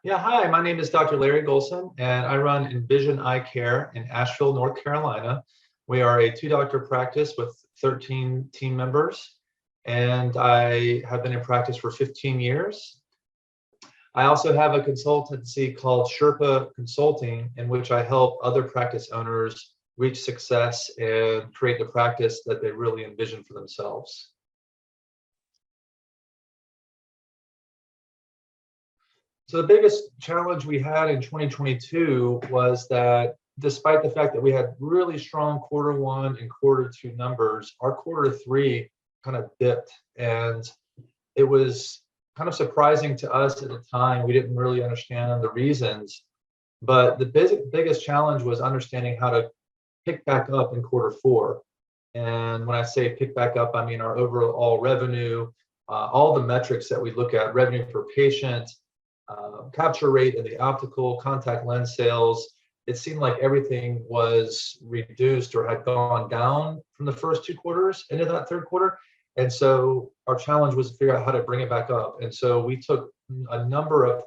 Yeah, hi, my name is Dr. Larry Golson, and I run Envision Eyecare in Asheville, North Carolina. We are a two-doctor practice with 13 team members, and I have been in practice for 15 years. I also have a consultancy called Sherpa Consulting, in which I help other practice owners reach success and create the practice that they really envision for themselves. So the biggest challenge we had in 2022 was that despite the fact that we had really strong quarter 1 and quarter 2 numbers, our quarter 3 kind of dipped, and it was kind of surprising to us at the time. We didn't really understand the reasons, but the biggest challenge was understanding how to pick back up in quarter 4. And when I say pick back up, I mean our overall revenue, all the metrics that we look at, revenue per patient, capture rate in the optical contact lens sales. It seemed like everything was reduced or had gone down from the first 2 quarters into that third quarter. And so our challenge was to figure out how to bring it back up. And so we took a number of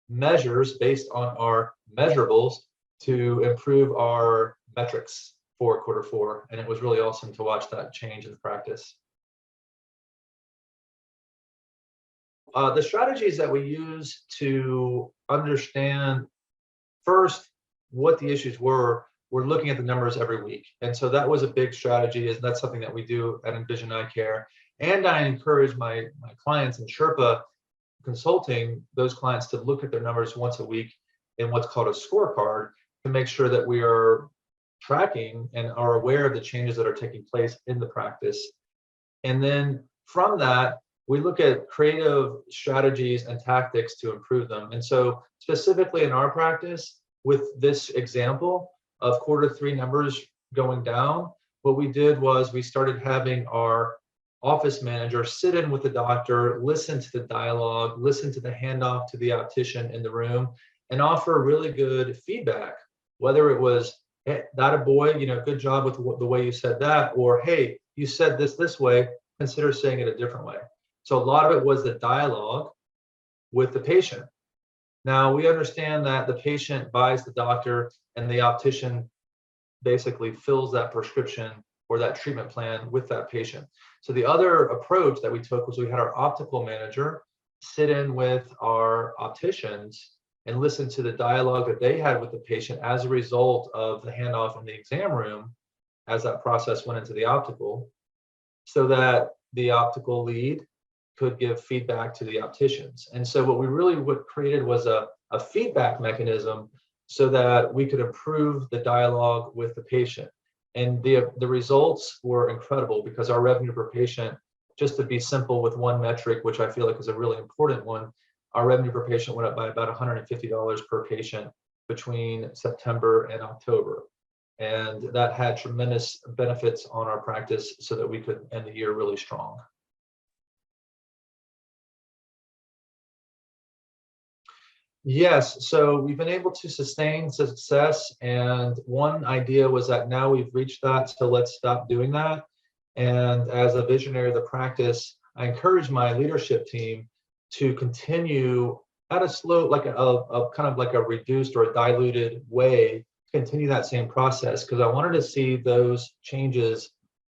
measures based on our measurables to improve our metrics for quarter 4. And it was really awesome to watch that change in practice. The strategies that we use to understand first what the issues were, we're looking at the numbers every week. And so that was a big strategy, and that's something that we do at Envision Eyecare. And I encourage my clients in Sherpa Consulting, those clients, to look at their numbers once a week in what's called a scorecard to make sure that we are tracking and are aware of the changes that are taking place in the practice. And then from that, we look at creative strategies and tactics to improve them. And so specifically in our practice, with this example of quarter 3 numbers going down, what we did was we started having our office manager sit in with the doctor, listen to the dialogue, listen to the handoff to the optician in the room, and offer really good feedback, whether it was, hey, that a boy, good job with the way you said that, or hey, you said this way, consider saying it a different way. So a lot of it was the dialogue with the patient. Now we understand that the patient buys the doctor and the optician basically fills that prescription or that treatment plan with that patient. So the other approach that we took was we had our optical manager sit in with our opticians and listen to the dialogue that they had with the patient as a result of the handoff in the exam room as that process went into the optical, so that the optical lead could give feedback to the opticians. And so what created was a feedback mechanism so that we could improve the dialogue with the patient. And the results were incredible, because our revenue per patient, just to be simple with one metric, which I feel like is a really important one, our revenue per patient went up by about $150 per patient between September and October. And that had tremendous benefits on our practice so that we could end the year really strong. Yes, so we've been able to sustain success, and one idea was that now we've reached that, so let's stop doing that. And as a visionary of the practice, I encourage my leadership team to continue at a slow, like a kind of like a reduced or a diluted way, continue that same process, because I wanted to see those changes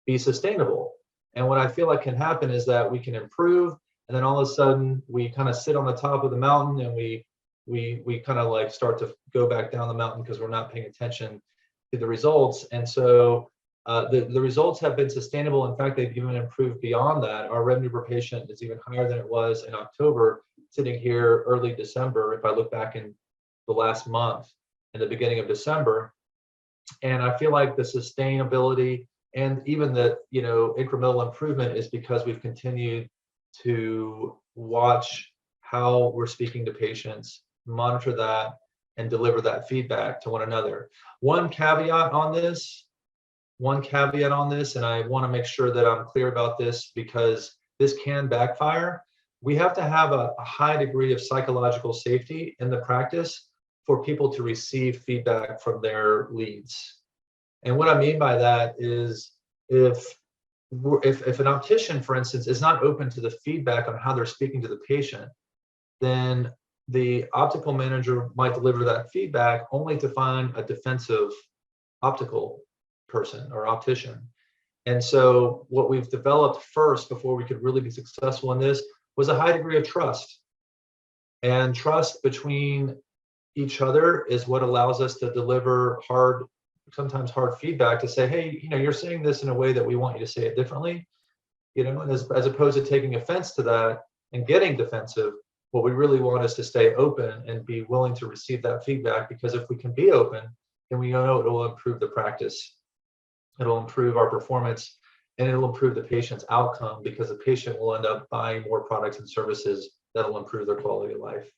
be sustainable. And what I feel like can happen is that we can improve, and then all of a sudden we kind of sit on the top of the mountain and we kind of like start to go back down the mountain because we're not paying attention to the results. And so the results have been sustainable. In fact, they've even improved beyond that. Our revenue per patient is even higher than it was in October, sitting here early December, if I look back in the last month, in the beginning of December. And I feel like the sustainability and even the incremental improvement is because we've continued to watch how we're speaking to patients, monitor that, and deliver that feedback to one another. One caveat on this, and I want to make sure that I'm clear about this because this can backfire. We have to have a high degree of psychological safety in the practice for people to receive feedback from their leads. And what I mean by that is if an optician, for instance, is not open to the feedback on how they're speaking to the patient, then the optical manager might deliver that feedback only to find a defensive optical person or optician. And so what we've developed first before we could really be successful in this was a high degree of trust. And trust between each other is what allows us to deliver sometimes hard feedback to say, hey, you're saying this in a way that we want you to say it differently, and as opposed to taking offense to that and getting defensive. What we really want is to stay open and be willing to receive that feedback, because if we can be open, then we know it will improve the practice. It'll improve our performance, and it'll improve the patient's outcome, because the patient will end up buying more products and services that'll improve their quality of life.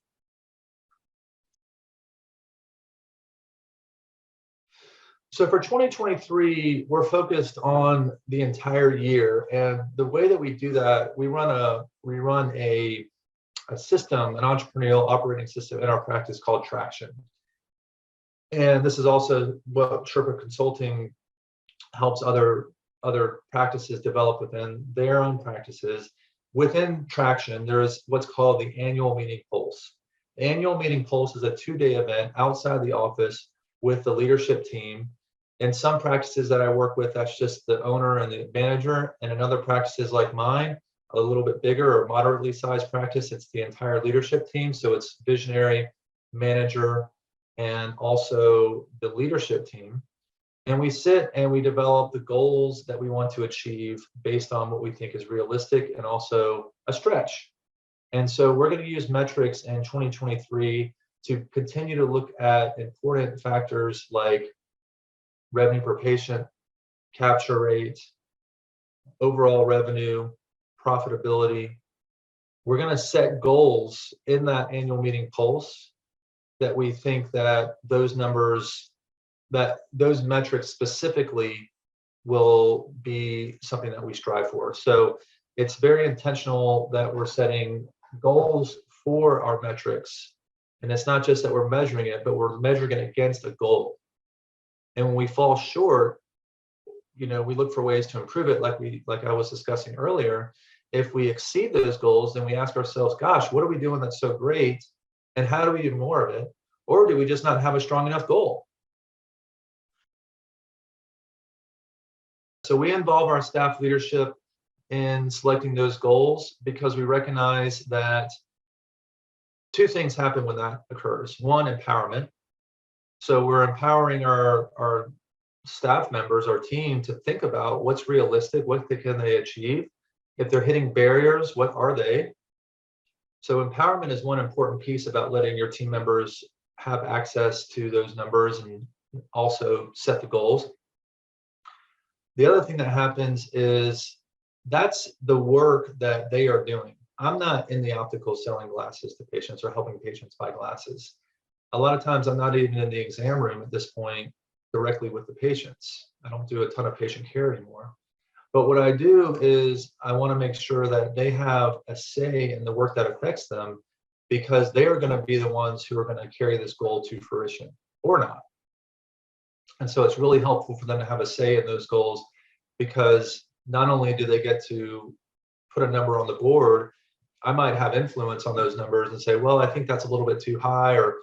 So for 2023, we're focused on the entire year, and the way that we do that, we run a system, an entrepreneurial operating system in our practice called Traction. And this is also what Sherpa Consulting helps other practices develop within their own practices. Within Traction, there's what's called the Annual Meeting Pulse. The Annual Meeting Pulse is a 2-day event outside the office with the leadership team. In some practices that I work with, that's just the owner and the manager. And in other practices like mine, a little bit bigger or moderately sized practice, it's the entire leadership team. So it's visionary, manager, and also the leadership team. And we sit and we develop the goals that we want to achieve based on what we think is realistic and also a stretch. And so we're going to use metrics in 2023 to continue to look at important factors like revenue per patient, capture rate, overall revenue, profitability. We're going to set goals in that annual meeting pulse that we think that those metrics specifically will be something that we strive for. So it's very intentional that we're setting goals for our metrics. And it's not just that we're measuring it, but we're measuring it against a goal. And when we fall short, we look for ways to improve it, like I was discussing earlier. If we exceed those goals, then we ask ourselves, gosh, what are we doing that's so great? And how do we do more of it? Or do we just not have a strong enough goal? So we involve our staff leadership in selecting those goals, because we recognize that 2 things happen when that occurs. One, empowerment. So we're empowering our staff members, our team, to think about what's realistic, what can they achieve. If they're hitting barriers, what are they? So empowerment is one important piece about letting your team members have access to those numbers and also set the goals. The other thing that happens is that's the work that they are doing. I'm not in the optical selling glasses to patients or helping patients buy glasses. A lot of times I'm not even in the exam room at this point directly with the patients. I don't do a ton of patient care anymore. But what I do is I want to make sure that they have a say in the work that affects them, because they are going to be the ones who are going to carry this goal to fruition or not. And so it's really helpful for them to have a say in those goals, because not only do they get to put a number on the board, I might have influence on those numbers and say, well, I think that's a little bit too high, or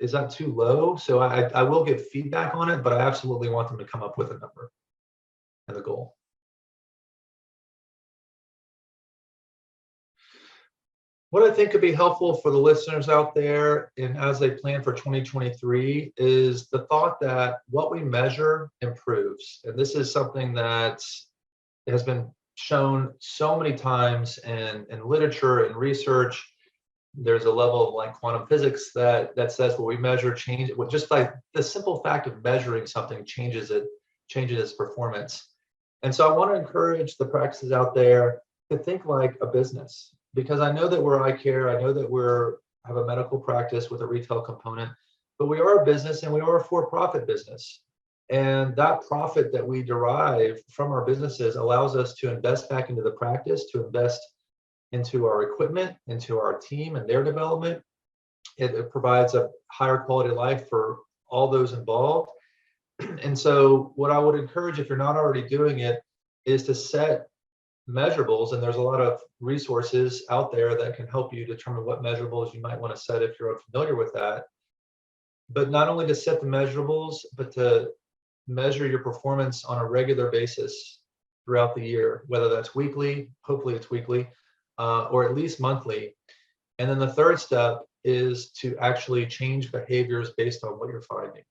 is that too low? So I will give feedback on it, but I absolutely want them to come up with a number and a goal. What I think could be helpful for the listeners out there, and as they plan for 2023, is the thought that what we measure improves. And this is something that has been shown so many times in literature and research. There's a level of like quantum physics that says what we measure change. Just like the simple fact of measuring something changes its performance. And so I want to encourage the practices out there to think like a business, because I know that we're eye care. I know that have a medical practice with a retail component, but we are a business, and we are a for-profit business. And that profit that we derive from our businesses allows us to invest back into the practice, to invest into our equipment, into our team and their development. It provides a higher quality of life for all those involved. And so what I would encourage, if you're not already doing it, is to set measurables, and there's a lot of resources out there that can help you determine what measurables you might want to set if you're unfamiliar with that. But not only to set the measurables, but to measure your performance on a regular basis throughout the year, whether that's weekly, hopefully it's weekly, or at least monthly. And then the third step is to actually change behaviors based on what you're finding.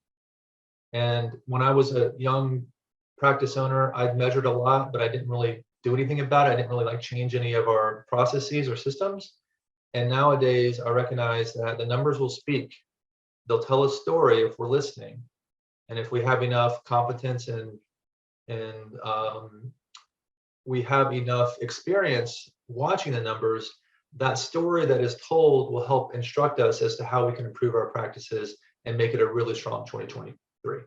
And when I was a young practice owner, I'd measured a lot, but I didn't really do anything about it. I didn't really like change any of our processes or systems. And nowadays, I recognize that the numbers will speak. They'll tell a story if we're listening, and if we have enough competence and we have enough experience watching the numbers, that story that is told will help instruct us as to how we can improve our practices and make it a really strong 2023.